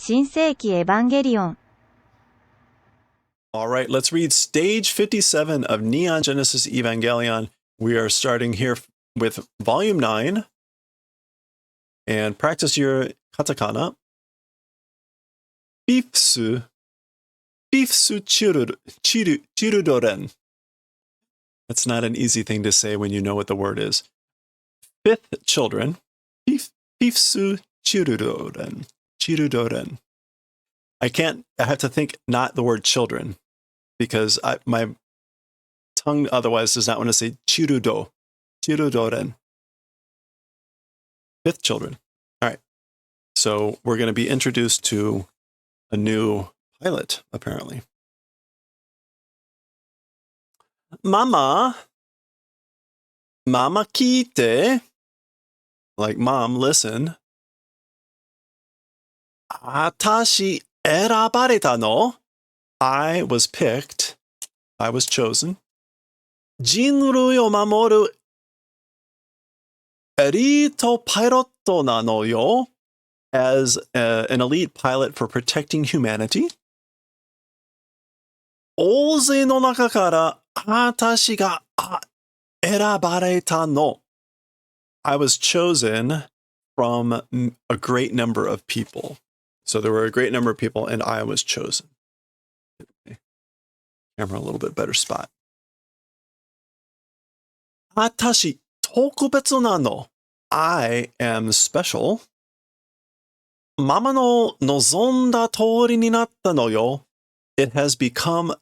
新世紀エヴァンゲリオン All right, let's read stage 57 of Neon Genesis Evangelion. We are starting here with volume 9. And practice your katakana. Bifsu chirudoren. That's not an easy thing to say when you know what the word is. Fifth children. Bifsu chirudoren. Chirudoren. I have to think not the word children because my tongue otherwise does not want to say chirudo. Chirudoren. Fifth children. All right. So we're going to be introduced to a new pilot, apparently. Mama kite. Like, Mom, listen. Atashi erabareta no. I was picked. I was chosen. Jinrui o mamoru erito piloto nano yo. As an elite pilot for protecting humanity. Ouzei no naka kara atashi ga erabareta no. I was chosen from a great number of people. So there were a great number of people, and I was chosen. Camera a little bit better spot. Atashi tokubetsu nano. I am special. Mama no nozonda tori ni natta no yo. It has become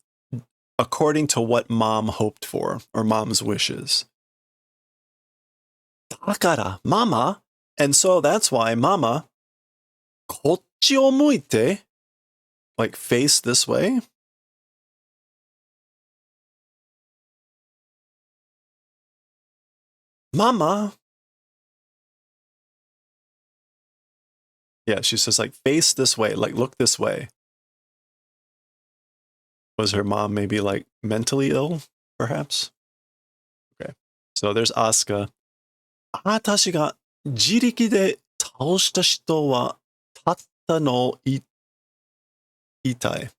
according to what Mom hoped for, or Mom's wishes. Dakara, Mama, and so that's why Mama, kochi o muite, like face this way. Mama. Yeah, she says like face this way, like look this way. Was her mom maybe like mentally ill, perhaps? Okay, so there's Asuka. Atashi ga jiriki de taoshita shito wa tatta no itai.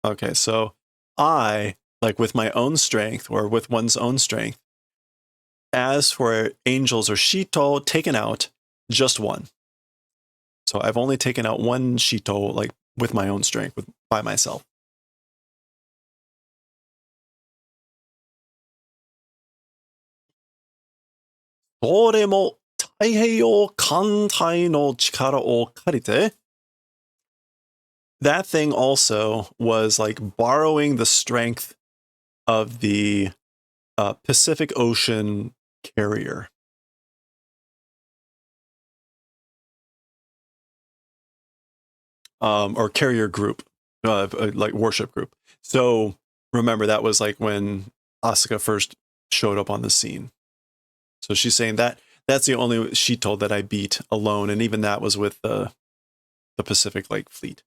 Okay, so I, like with my own strength, or with one's own strength, as for angels or shito taken out, just one. So I've only taken out one shito, like with my own strength, by myself. That thing also was like borrowing the strength of the Pacific Ocean carrier. Or carrier group, like worship group. So remember, that was like when Asuka first showed up on the scene. So she's saying that that's the only shito that I beat alone, and even that was with the Pacific Lake Fleet.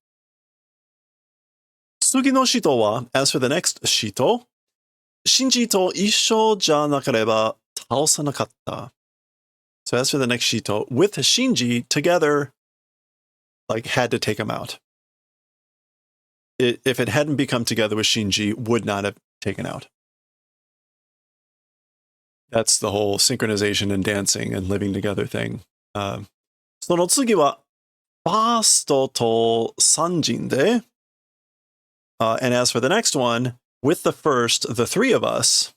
Tsugi no shito wa, as for the next shito, Shinji to issho ja nakareba taosanakatta. So as for the next shito, with Shinji together, like had to take him out. If it hadn't become together with Shinji, would not have taken out. That's the whole synchronization and dancing and living together thing. So no tsugi wa fasto to sanjin de. And as for the next one, with the first, the three of us,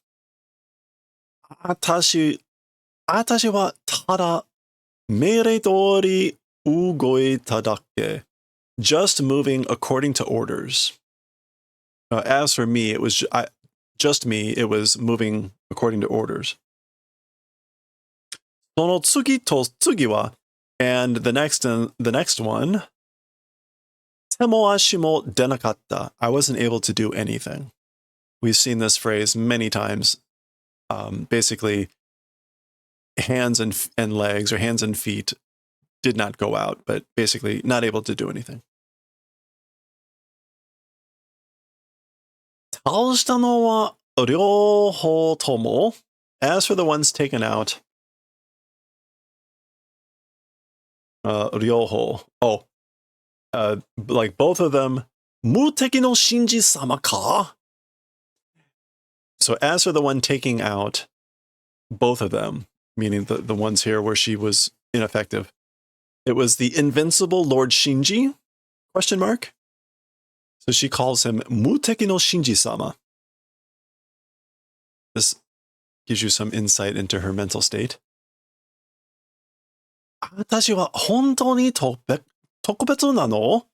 Atashi wa tada meirei dori ugoita dakke. Just moving according to orders. As for me, it was just me. It was moving according to orders. Sono tsugi to tsugi wa, and the next one. Temo ashimo denakatta. I wasn't able to do anything. We've seen this phrase many times. Basically, hands and legs, or hands and feet, did not go out, but basically not able to do anything. Taoshita no wa ryouhou tomo. As for the ones taken out, ryoho. Oh, like both of them. Muteki no shinji-sama ka? So as for the one taking out both of them, meaning the ones here where she was ineffective, it was the invincible Lord Shinji? Question mark. So she calls him Muteki no Shinji-sama. This gives you some insight into her mental state. 私は本当に特別なの?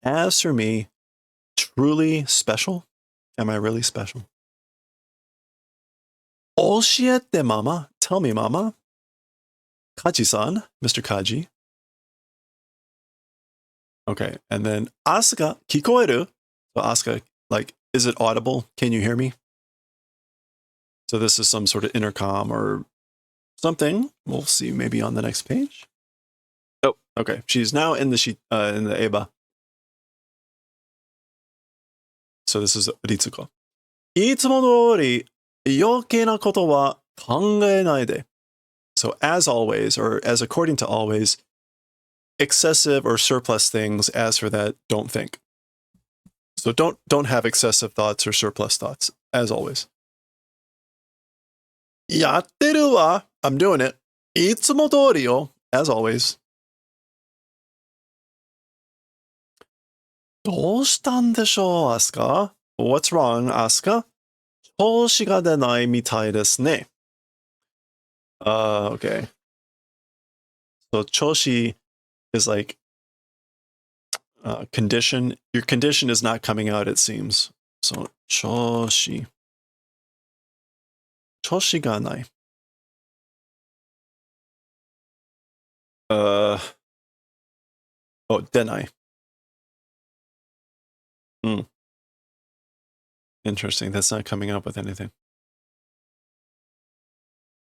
As for me, truly special? Am I really special? 教えて mama. Tell me, mama. Kaji-san, Mr. Kaji. Okay, and then Asuka, kikoeru? So Asuka, like, is it audible? Can you hear me? So this is some sort of intercom or something. We'll see maybe on the next page. Oh, okay. She's now in the Eba. So this is Ritsuko. いつも通り余計なことは考えないで. So as always, or as according to always, excessive or surplus things, as for that, don't think. So don't have excessive thoughts or surplus thoughts, as always. やってるわ. I'm doing it. いつも通りよ. As always. どうしたんでしょう, Asuka? What's wrong, Asuka? 調子が出ないみたいですね. Okay. So 調子 is like condition. Your condition is not coming out, it seems. So 調子. 調子がない. Oh, 出ない. Interesting. That's not coming up with anything.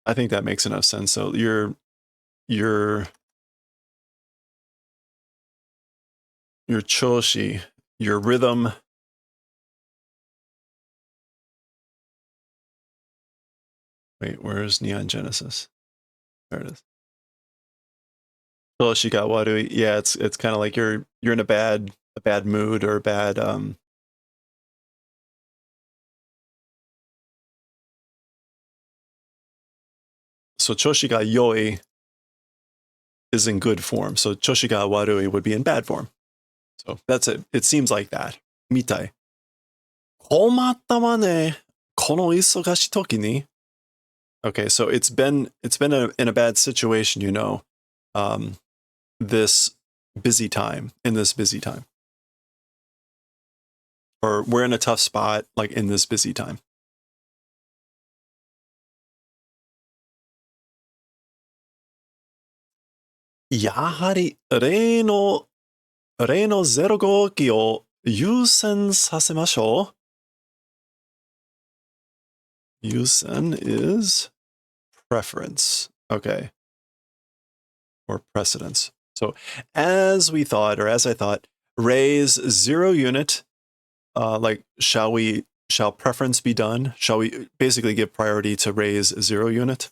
I think that makes enough sense. So your choshi, your rhythm. Wait, where's Neon Genesis? There it is. Choshi ga waru. Yeah, it's kind of like you're in a bad mood or a bad So choshi ga yoi is in good form. So choshi ga warui would be in bad form. So that's it. It seems like that. Mitai. Komatta wa ne, kono isogashi toki ni. Okay, so it's been in a bad situation, this busy time, or we're in a tough spot, like in this busy time. やはり例の0号機を優先させましょう. 優先 is preference. Okay. Or precedence. So as we thought, or as I thought, raise 0 unit, like shall preference be done? Shall we basically give priority to raise 0 unit?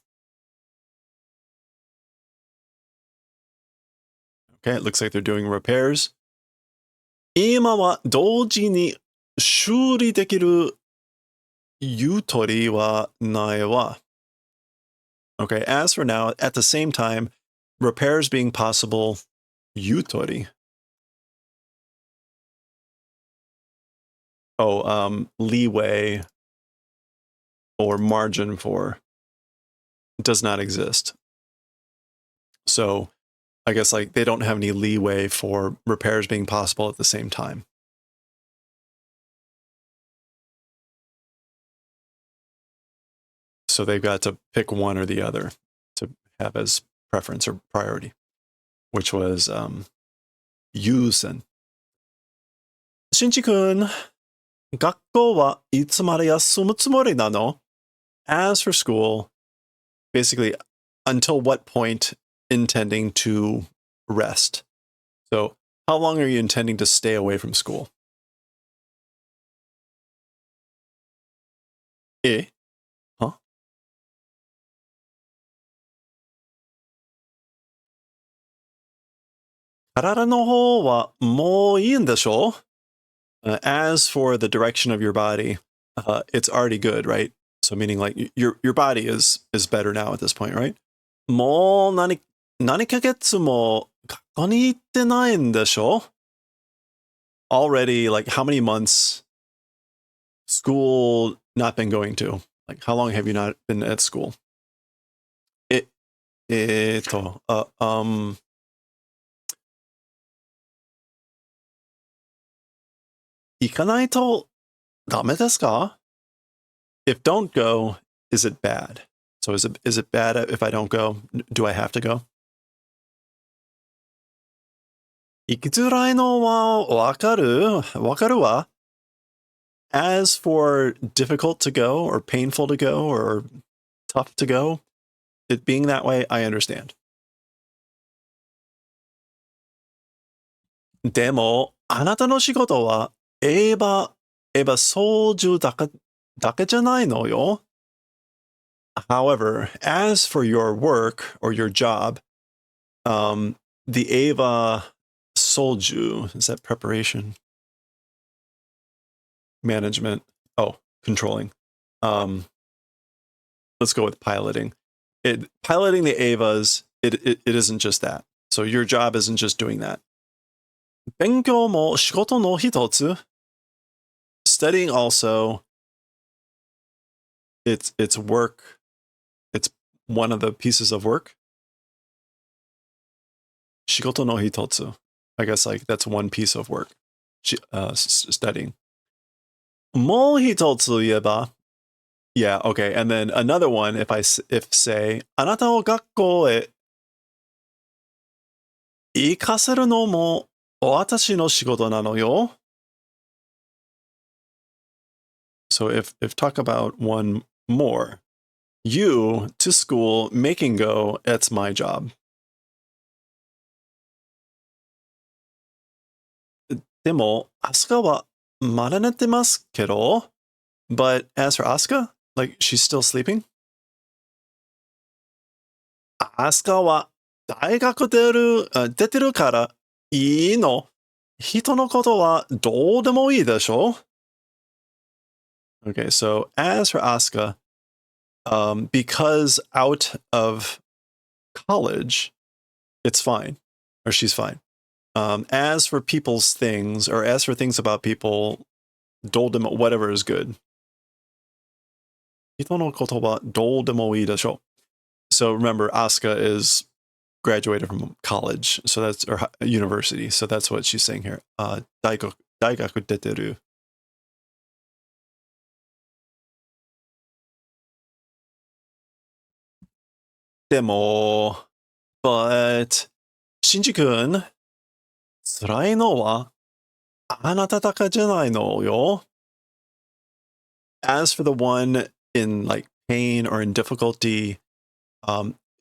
Okay, it looks like they're doing repairs. 今は同時に修理できるゆとりはないわ. Okay, as for now, at the same time, repairs being possible, yutori. Leeway or margin for does not exist. So I guess like they don't have any leeway for repairs being possible at the same time. So they've got to pick one or the other to have as preference or priority, which was Yusen. Shinji-kun, 学校はいつまで休むつもりなの? As for school, basically, until what point intending to rest? So, how long are you intending to stay away from school? え? Huh? 体の方はもういいんでしょ? As for the direction of your body, it's already good, right? So meaning like your body is better now at this point, right? もう何ヶ月も学校に行ってないんでしょ? Already, like how many months school not been going to? Like how long have you not been at school? 行かないとダメですか? If don't go, is it bad? So is it bad if I don't go? Do I have to go? 行きづらいのはわかるわ。As for difficult to go or painful to go or tough to go, it being that way, I understand. でも、あなたの仕事はエヴァ操縦だけじゃないのよ。However, as for your work or your job, the Ava Solju, is that preparation? Management. Oh, controlling. Let's go with piloting. Piloting the Avas, it isn't just that. So your job isn't just doing that. 勉強も仕事の一つ. Studying also, it's work. It's one of the pieces of work. 仕事の一つ. I guess like that's one piece of work. Studying. もう一つ言えば, yeah, okay. And then another one, if say, あなたを学校へ行かせるのも私の仕事なのよ. So if talk about one more, you to school, making go, it's my job. でも、Asuka はまだ寝てますけど? But as for Asuka, like she's still sleeping? Asuka は大学出てるからいいの。人のことはどうでもいいでしょ? Okay, so as for Asuka, because out of college, it's fine, or she's fine. As for people's things, or as for things about people, どうでも whatever is good. 人のことはどうでもいいでしょ? So remember, Asuka is graduated from college, so that's or university, so that's what she's saying here. 大学出てる. Demo, but Shinji-kun, 辛いのはあなただけじゃないのよ. As for the one in like pain or in difficulty,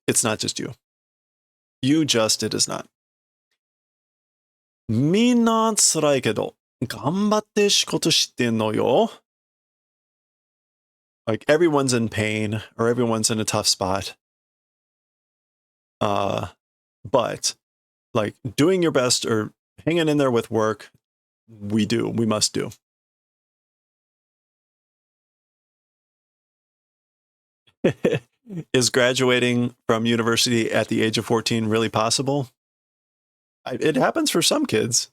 it's not just you. It is not. みんな辛いけど、頑張って仕事してんのよ. Like everyone's in pain or everyone's in a tough spot. But like doing your best or hanging in there with work, we must do. Is graduating from university at the age of 14 really possible? It happens for some kids,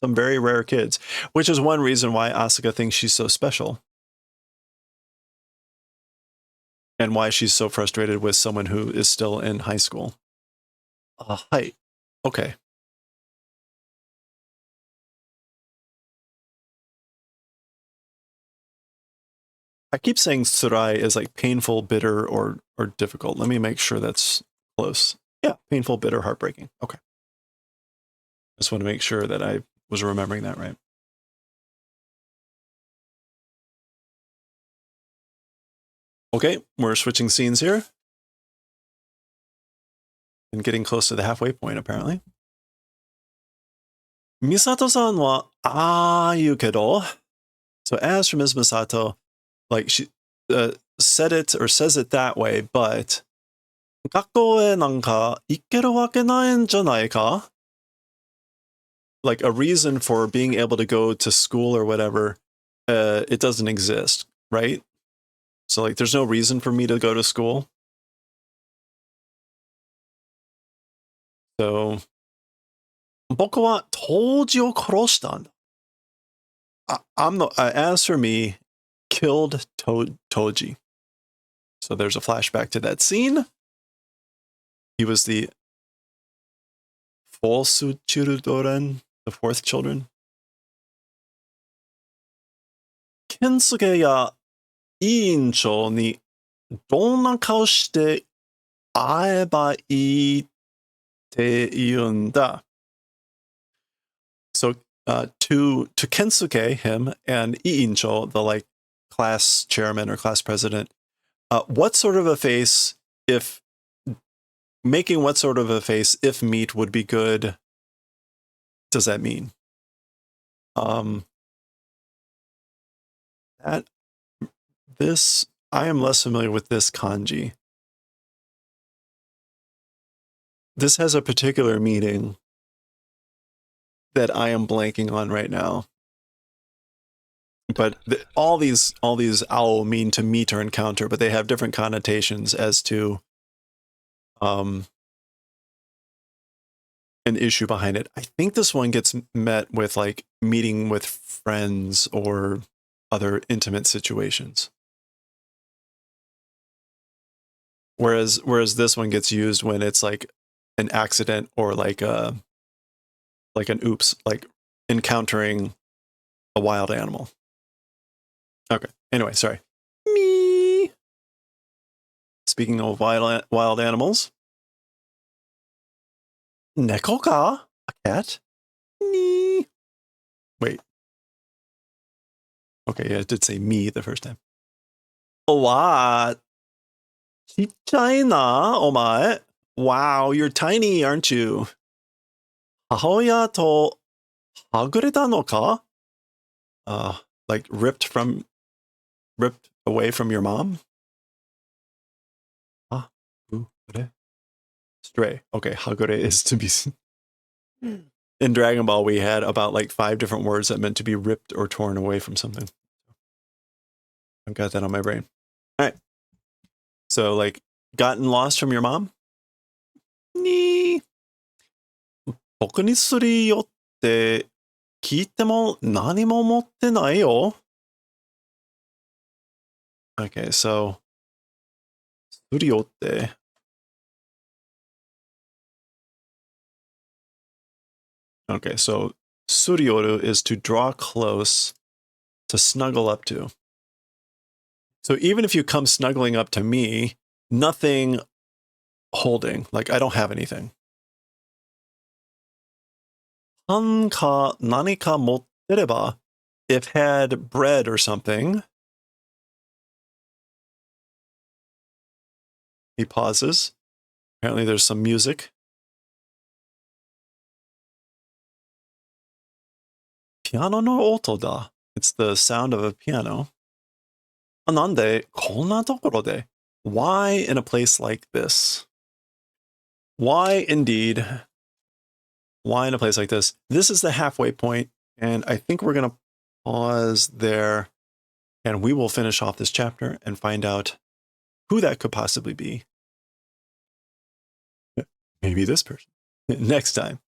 some very rare kids, which is one reason why Asuka thinks she's so special. And why she's so frustrated with someone who is still in high school. Hi. Okay. I keep saying tsurai is like painful, bitter, or difficult. Let me make sure that's close. Yeah, painful, bitter, heartbreaking. Okay. Just want to make sure that I was remembering that right. Okay, we're switching scenes here. And getting close to the halfway point, apparently. Misato-san wa aayu kedo. So as for Ms. Misato, like she said it or says it that way, but 学校へなんか行けるわけないんじゃないか? like a reason for being able to go to school or whatever, it doesn't exist, right? So like there's no reason for me to go to school. So 僕は当時を殺したんだ. As for me, killed Toji. So there's a flashback to that scene. He was the Children, the fourth children. Kensuke や委員長にどんな顔して会えばいいって言うんだ. So to Kensuke, him, and Iincho, the like class chairman or class president, what sort of a face if meet would be good does that mean? I am less familiar with this kanji. This has a particular meaning that I am blanking on right now. But all these ao mean to meet or encounter, but they have different connotations as to an issue behind it. I think this one gets met with like meeting with friends or other intimate situations. Whereas this one gets used when it's like an accident or like an oops, like encountering a wild animal. Okay. Anyway, sorry. Me. Speaking of wild animals. Neko ka? A cat? Me. Wait. Okay, yeah, it did say me the first time. What? ちっちゃいな、お前. Wow, you're tiny, aren't you? 母親とはぐれたのか? Like ripped away from your mom? Stray. Okay, hagure is to be seen. In Dragon Ball, we had about like 5 different words that meant to be ripped or torn away from something. I've got that on my brain. All right. So, like, gotten lost from your mom? Ni. 僕にするよって聞いても何も持ってないよ. Okay, so するよって. Okay, so するよ is to draw close, to snuggle up to. So even if you come snuggling up to me, nothing holding, like I don't have anything. パンか何か持ってれば, if had bread or something. He pauses. Apparently there's some music. ピアノの音だ. It's the sound of a piano. なんでこんなところで? Why in a place like this? Why indeed? Why in a place like this? This is the halfway point, and I think we're going to pause there, and we will finish off this chapter and find out who that could possibly be. Maybe this person. Next time.